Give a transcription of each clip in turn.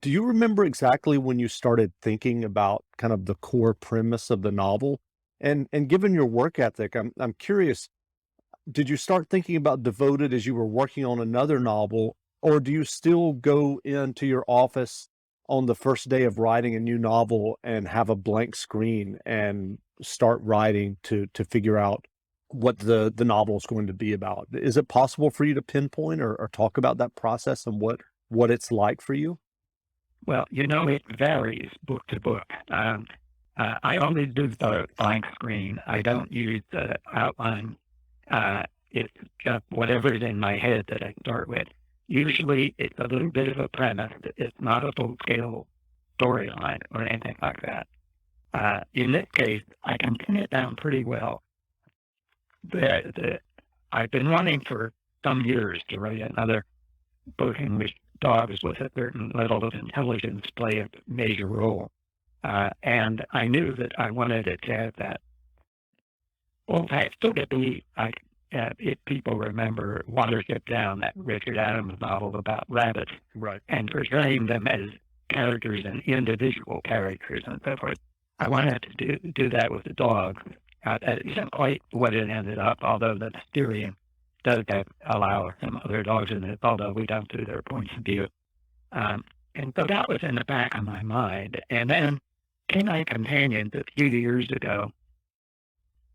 Do you remember exactly when you started thinking about kind of the core premise of the novel? And given your work ethic, I'm curious, did you start thinking about Devoted as you were working on another novel, or do you still go into your office on the first day of writing a new novel and have a blank screen and start writing to figure out what the novel is going to be about? Is it possible for you to pinpoint or talk about that process and what it's like for you? Well, it varies book to book. I only do the blank screen. I don't use the outline. It's just whatever's in my head that I start with. Usually it's a little bit of a premise. It's not a full-scale storyline or anything like that. In this case, I can pin it down pretty well. I've been wanting for some years to write another book in which dogs with a certain level of intelligence play a major role. And I knew that I wanted it to have that. Well, I still get if people remember Watership Down, that Richard Adams novel about rabbits, Right. and portraying them as characters and individual characters and so forth. I wanted to do that with the dogs. That isn't quite what it ended up, although the Mysterium does allow some other dogs in it, although we don't do their points of view. And so that was in the back of my mind. And then Canine Companions a few years ago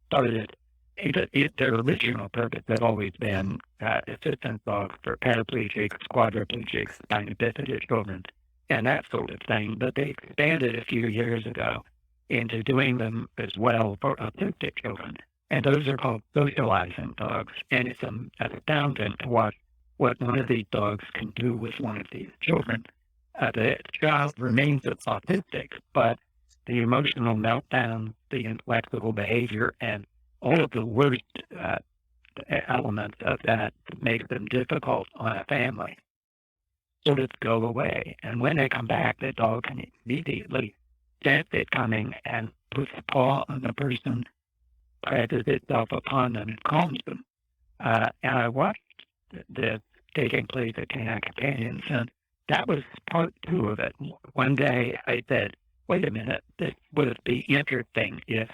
started, their original purpose had always been assistance dogs for paraplegics, quadriplegics, spina bifida children, and that sort of thing. But they expanded a few years ago into doing them as well for autistic children. And those are called socializing dogs. And it's astounding to watch what one of these dogs can do with one of these children. The child remains autistic, but the emotional meltdown, the inflexible behavior, and all of the worst elements of that make them difficult on a family sort of go away. And when they come back, the dog can immediately sense it coming and puts a paw on the person, presses itself upon them, and calms them. And I watched this taking place at Canine Companions, and that was part two of it. One day I said, wait a minute, this would be interesting if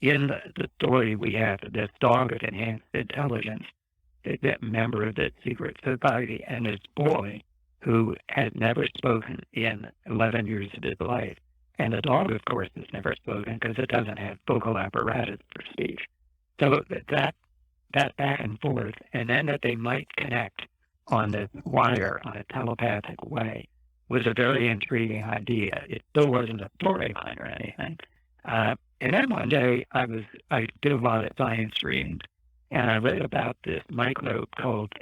in the story we have this dog of enhanced intelligence, that member of the secret society, and this boy who has never spoken in 11 years of his life. And the dog, of course, has never spoken because it doesn't have vocal apparatus for speech. So that back and forth, and then that they might connect on the wire on a telepathic way was a very intriguing idea. It still wasn't a storyline or anything. And then one day I did a lot of science reading, and I read about this microbe called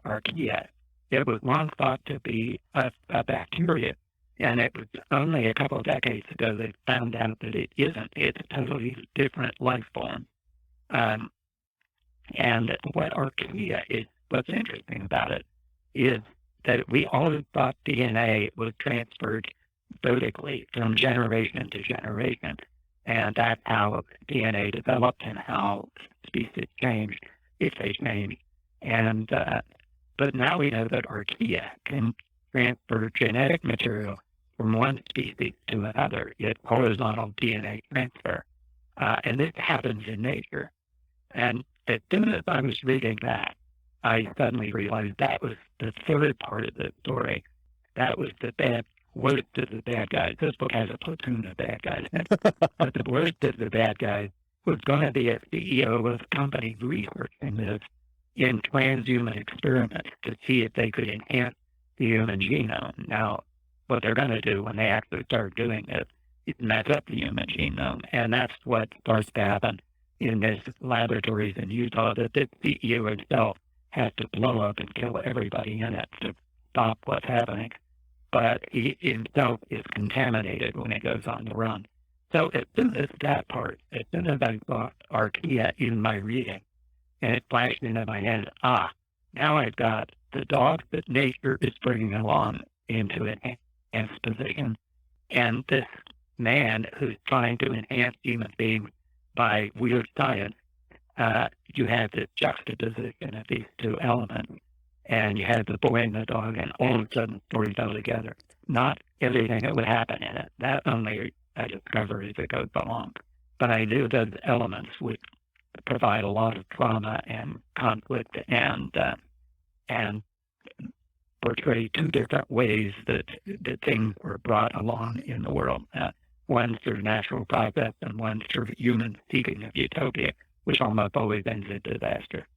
archaea. It was once thought to be a bacteria, and it was only a couple of decades ago they found out that it isn't. It's a totally different life form. And what archaea is, what's interesting about it is that we always thought DNA was transferred vertically from generation to generation. And that's how DNA developed and how species changed, if they changed. And but now we know that archaea can transfer genetic material from one species to another. It's horizontal DNA transfer. And this happens in nature. And as soon as I was reading that, I suddenly realized that was the third part of the story. That was the worst of the bad guys. This book has a platoon of bad guys in it. But the worst of the bad guys was going to be a CEO of a company researching this in transhuman experiments to see if they could enhance the human genome. Now, what they're going to do when they actually start doing this is mess up the human genome. And that's what starts to happen in these laboratories in Utah, that the CEO himself has to blow up and kill everybody in it to stop what's happening. But he himself is contaminated when he goes on the run. So as soon as that part, as soon as I saw archaea in my reading, and it flashed into my head, now I've got the dog that nature is bringing along into an enhanced position, and this man who's trying to enhance human beings by weird science. You have this juxtaposition of these two elements, and you have the boy and the dog, and all of a sudden stories go together. not everything that would happen in it. That only I discover as it goes along. But I do those elements which provide a lot of trauma and conflict and portray two different ways that things were brought along in the world. One through natural process and one through human seeking of utopia, which almost always ends in disaster.